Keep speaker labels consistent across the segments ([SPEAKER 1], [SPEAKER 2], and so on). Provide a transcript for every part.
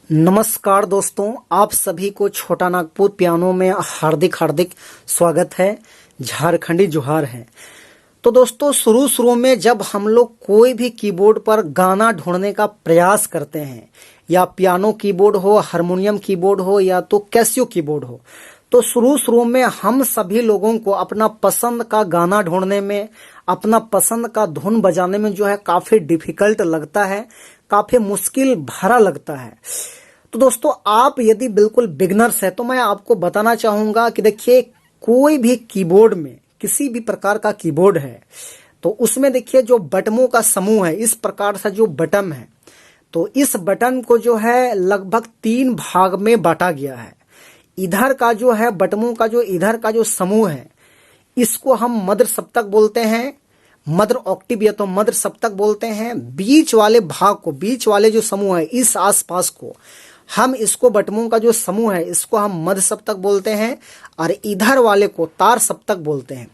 [SPEAKER 1] नमस्कार दोस्तों, आप सभी को छोटा नागपुर पियानो में हार्दिक हार्दिक स्वागत है। झारखंडी जोहार है। तो दोस्तों, शुरू में जब हम लोग कोई भी कीबोर्ड पर गाना ढूंढने का प्रयास करते हैं, या पियानो कीबोर्ड हो, हारमोनियम कीबोर्ड हो, या तो कैसियो कीबोर्ड हो, तो शुरू में हम सभी लोगों को अपना पसंद का गाना ढूंढने में, अपना पसंद का धुन बजाने में जो है काफी डिफिकल्ट लगता है, काफी मुश्किल भरा लगता है। तो दोस्तों, आप यदि बिल्कुल बिगनर्स है तो मैं आपको बताना चाहूंगा कि देखिए, कोई भी कीबोर्ड में, किसी भी प्रकार का कीबोर्ड है तो उसमें देखिए जो बटनों का समूह है, इस प्रकार से जो बटन है, तो इस बटन को जो है लगभग 3 भाग में बांटा गया है। इधर का जो है बटनों का जो इधर का जो समूह है, इसको हम मध्य सप्तक बोलते हैं, मध्य ऑक्टिव या तो मध्य सप्तक बोलते हैं। बीच वाले भाग को, बीच वाले जो समूह है, इस आसपास को हम, इसको बटनों का जो समूह है, इसको हम मध्य सप्तक बोलते हैं, और इधर वाले को तार सप्तक बोलते हैं।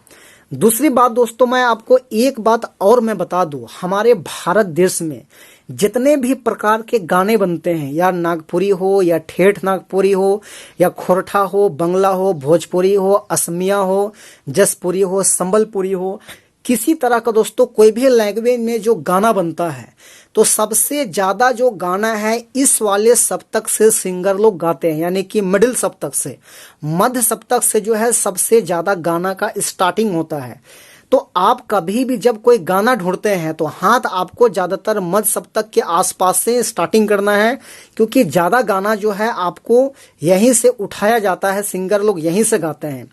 [SPEAKER 1] दूसरी बात दोस्तों, मैं आपको एक बात और मैं बता दूं, हमारे भारत देश में जितने भी प्रकार के गाने बनते हैं, या नागपुरी हो, या ठेठ नागपुरी हो, या खोरठा हो, बंगला हो, भोजपुरी हो, असमिया हो, जसपुरी हो, संबलपुरी हो, किसी तरह का दोस्तों कोई भी लैंग्वेज में जो गाना बनता है, तो सबसे ज्यादा जो गाना है इस वाले सप्तक से सिंगर लोग गाते हैं, यानी कि मिडिल सप्तक से, मध्य सप्तक से जो है सबसे ज्यादा गाना का स्टार्टिंग होता है। तो आप कभी भी जब कोई गाना ढूंढते हैं तो हाथ आपको ज्यादातर मध्य सप्तक के आसपास से स्टार्टिंग करना है, क्योंकि ज्यादा गाना जो है आपको यहीं से उठाया जाता है, सिंगर लोग यहीं से गाते हैं।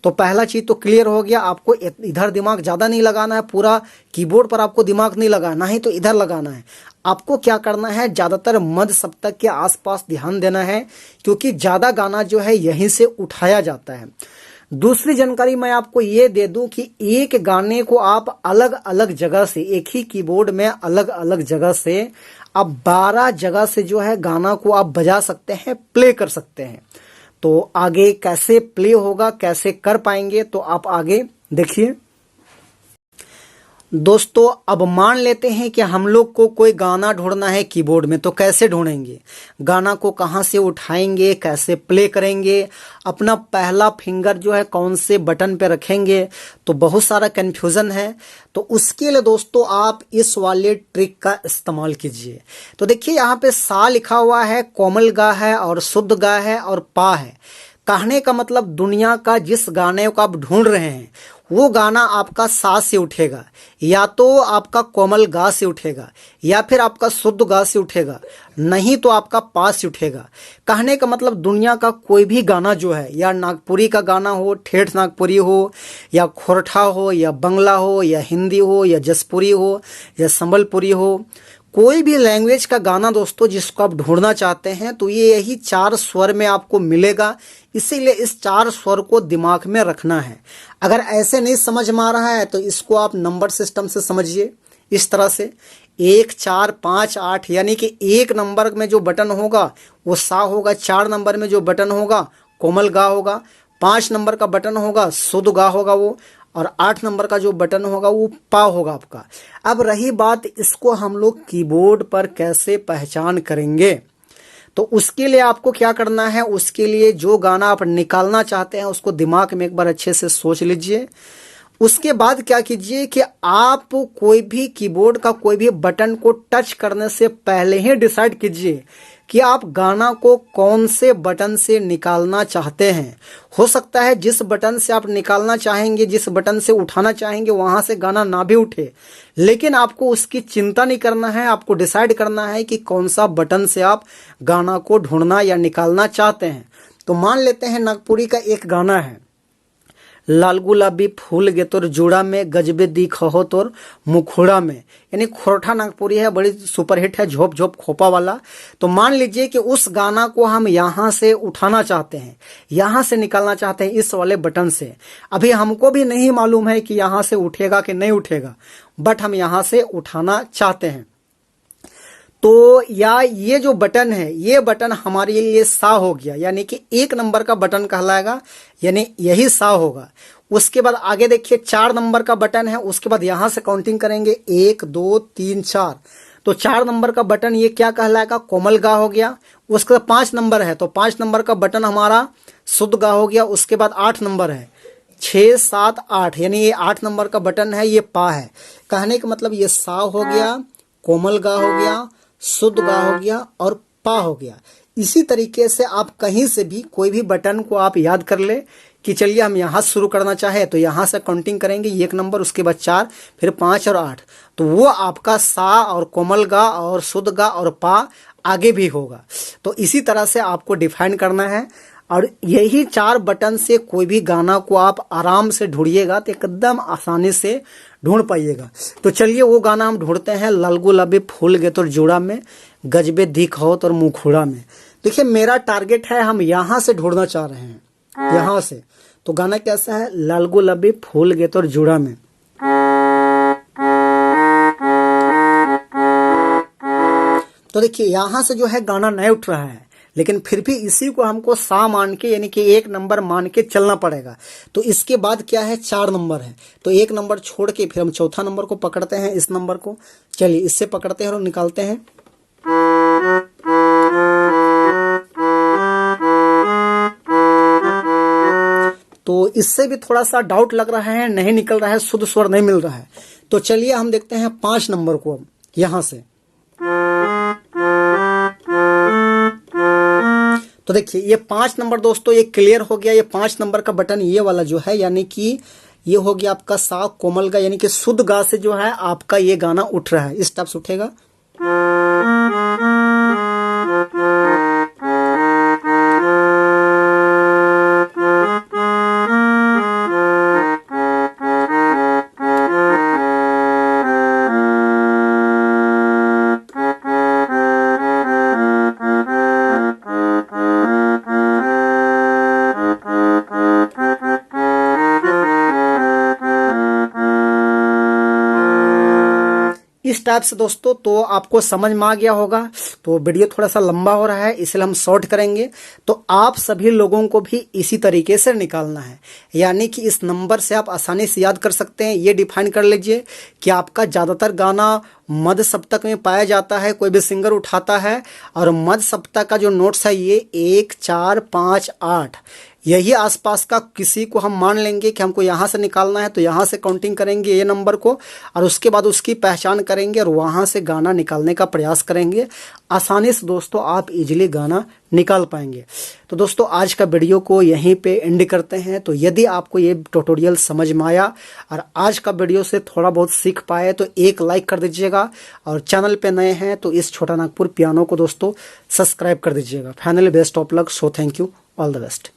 [SPEAKER 1] तो पहला चीज तो क्लियर हो गया, आपको इधर दिमाग ज्यादा नहीं लगाना है, पूरा कीबोर्ड पर आपको दिमाग नहीं लगाना है, तो इधर लगाना है। आपको क्या करना है, ज्यादातर मध्य सप्तक के आसपास ध्यान देना है, क्योंकि ज्यादा गाना जो है यहीं से उठाया जाता है। दूसरी जानकारी मैं आपको ये दे दूं कि एक गाने को आप अलग अलग जगह से, एक ही कीबोर्ड में अलग अलग जगह से आप 12 जगह से जो है गाना को आप बजा सकते हैं, प्ले कर सकते हैं। तो आगे कैसे प्ले होगा, कैसे कर पाएंगे, तो आप आगे देखिए। दोस्तों, अब मान लेते हैं कि हम लोग को कोई गाना ढूंढना है कीबोर्ड में, तो कैसे ढूंढेंगे, गाना को कहां से उठाएंगे, कैसे प्ले करेंगे, अपना पहला फिंगर जो है कौन से बटन पे रखेंगे, तो बहुत सारा कंफ्यूजन है। तो उसके लिए दोस्तों आप इस वाले ट्रिक का इस्तेमाल कीजिए। तो देखिए, यहाँ पे सा लिखा हुआ है, कोमल गा है, और शुद्ध गा है, और पा है। कहने का मतलब, दुनिया का जिस गाने को आप ढूंढ रहे हैं वो गाना आपका सा से उठेगा, या तो आपका कोमल गा से उठेगा, या फिर आपका शुद्ध गा से उठेगा, नहीं तो आपका पा से उठेगा। कहने का मतलब, दुनिया का कोई भी गाना जो है, या नागपुरी का गाना हो, ठेठ नागपुरी हो, या खोरठा हो, या बंगला हो, या हिंदी हो, या जसपुरी हो, या संबलपुरी हो, कोई भी लैंग्वेज का गाना दोस्तों जिसको आप ढूंढना चाहते हैं, तो ये यही 4 स्वर में आपको मिलेगा। इसीलिए इस 4 स्वर को दिमाग में रखना है। अगर ऐसे नहीं समझ में आ रहा है तो इसको आप नंबर सिस्टम से समझिए, इस तरह से 1 4 5 8, यानी कि 1 नंबर में जो बटन होगा वो सा होगा, 4 नंबर में जो बटन होगा कोमल गा होगा, 5 नंबर का बटन होगा शुद्ध गा होगा वो, और 8 नंबर का जो बटन होगा वो पा होगा आपका। अब रही बात, इसको हम लोग कीबोर्ड पर कैसे पहचान करेंगे, तो उसके लिए आपको क्या करना है, उसके लिए जो गाना आप निकालना चाहते हैं उसको दिमाग में एक बार अच्छे से सोच लीजिए। उसके बाद क्या कीजिए कि आप कोई भी कीबोर्ड का कोई भी बटन को टच करने से पहले ही डिसाइड कीजिए कि आप गाना को कौन से बटन से निकालना चाहते हैं। हो सकता है जिस बटन से आप निकालना चाहेंगे, जिस बटन से उठाना चाहेंगे, वहां से गाना ना भी उठे, लेकिन आपको उसकी चिंता नहीं करना है। आपको डिसाइड करना है कि कौन सा बटन से आप गाना को ढूंढना या निकालना चाहते हैं। तो मान लेते हैं नागपुरी का एक गाना है, लाल गुलाबी फूल गे तोर जुड़ा में, गजबे दिखहो तोर मुखुड़ा में, यानी खोरठा नागपुरी है, बड़ी सुपरहिट है, झोप झोप खोपा वाला। तो मान लीजिए कि उस गाना को हम यहां से उठाना चाहते हैं, यहां से निकालना चाहते हैं इस वाले बटन से। अभी हमको भी नहीं मालूम है कि यहां से उठेगा कि नहीं उठेगा, बट हम यहां से उठाना चाहते हैं। तो या ये जो बटन है, ये बटन हमारे लिए सा हो गया, यानी कि 1 नंबर का बटन कहलाएगा, यानी यही सा होगा। उसके बाद आगे देखिए 4 नंबर का बटन है, उसके बाद यहां से काउंटिंग करेंगे 1 2 3 4, तो 4 नंबर का बटन ये क्या कहलाएगा, कोमल गा हो गया। उसके बाद 5 नंबर है तो 5 नंबर का बटन हमारा शुद्ध गा हो गया। उसके बाद 8 नंबर है, 6, 7, 8, यानी ये 8 नंबर का बटन है, ये पा है। कहने का मतलब ये सा हो गया, कोमल गा हो गया, शुद्ध गा हो गया और पा हो गया। इसी तरीके से आप कहीं से भी कोई भी बटन को आप याद कर ले कि चलिए हम यहाँ से शुरू करना चाहे तो यहाँ से काउंटिंग करेंगे 1 नंबर, उसके बाद 4, फिर 5 और 8, तो वो आपका सा और कोमल गा और शुद्ध गा और पा आगे भी होगा। तो इसी तरह से आपको डिफाइन करना है और यही 4 बटन से कोई भी गाना को आप आराम से ढूंढिएगा तो एकदम आसानी से ढूंढ पाइएगा। तो चलिए वो गाना हम ढूंढते हैं, लाल गुलाबी फूल गे तोर जोड़ा में, गजबे दिख हो तोर मुखोड़ा में। देखिए मेरा टारगेट है, हम यहाँ से ढूंढना चाह रहे हैं, यहाँ से। तो गाना कैसा है, लाल गुलाबी फूल गे तोर जोड़ा में। तो देखिए यहाँ से जो है गाना नहीं उठ रहा है, लेकिन फिर भी इसी को हमको सा मान के यानी कि 1 नंबर मान के चलना पड़ेगा। तो इसके बाद क्या है, 4 नंबर है, तो 1 नंबर छोड़ के फिर हम चौथा नंबर को पकड़ते हैं, इस नंबर को। चलिए इससे पकड़ते हैं और निकालते हैं। तो इससे भी थोड़ा सा डाउट लग रहा है, नहीं निकल रहा है, शुद्ध स्वर नहीं मिल रहा है। तो चलिए हम देखते हैं 5 नंबर को अब यहां से। तो देखिए ये 5 नंबर दोस्तों ये क्लियर हो गया। ये 5 नंबर का बटन ये वाला जो है, यानी कि ये हो गया आपका सा कोमल गा, यानी कि शुद्ध गा से जो है आपका ये गाना उठ रहा है, इस टाइप से उठेगा। इस टाइप से दोस्तों तो आपको समझ में आ गया होगा। तो वीडियो थोड़ा सा लंबा हो रहा है इसलिए हम शॉर्ट करेंगे। तो आप सभी लोगों को भी इसी तरीके से निकालना है, यानी कि इस नंबर से आप आसानी से याद कर सकते हैं। ये डिफाइन कर लीजिए कि आपका ज़्यादातर गाना मध्य सप्तक में पाया जाता है, कोई भी सिंगर उठाता है, और मध्य सप्तक का जो नोट्स है ये 1, 4, 5, 8 यही आसपास का किसी को हम मान लेंगे कि हमको यहाँ से निकालना है, तो यहाँ से काउंटिंग करेंगे ये नंबर को और उसके बाद उसकी पहचान करेंगे और वहाँ से गाना निकालने का प्रयास करेंगे। आसानी से दोस्तों आप इजीली गाना निकाल पाएंगे। तो दोस्तों आज का वीडियो को यहीं पे एंड करते हैं। तो यदि आपको ये ट्यूटोरियल समझ में आया और आज का वीडियो से थोड़ा बहुत सीख पाए तो एक लाइक कर दीजिएगा, और चैनल पे नए हैं तो इस छोटा नागपुर पियानो को दोस्तों सब्सक्राइब कर दीजिएगा। Finally best of luck, so thank you, all the best.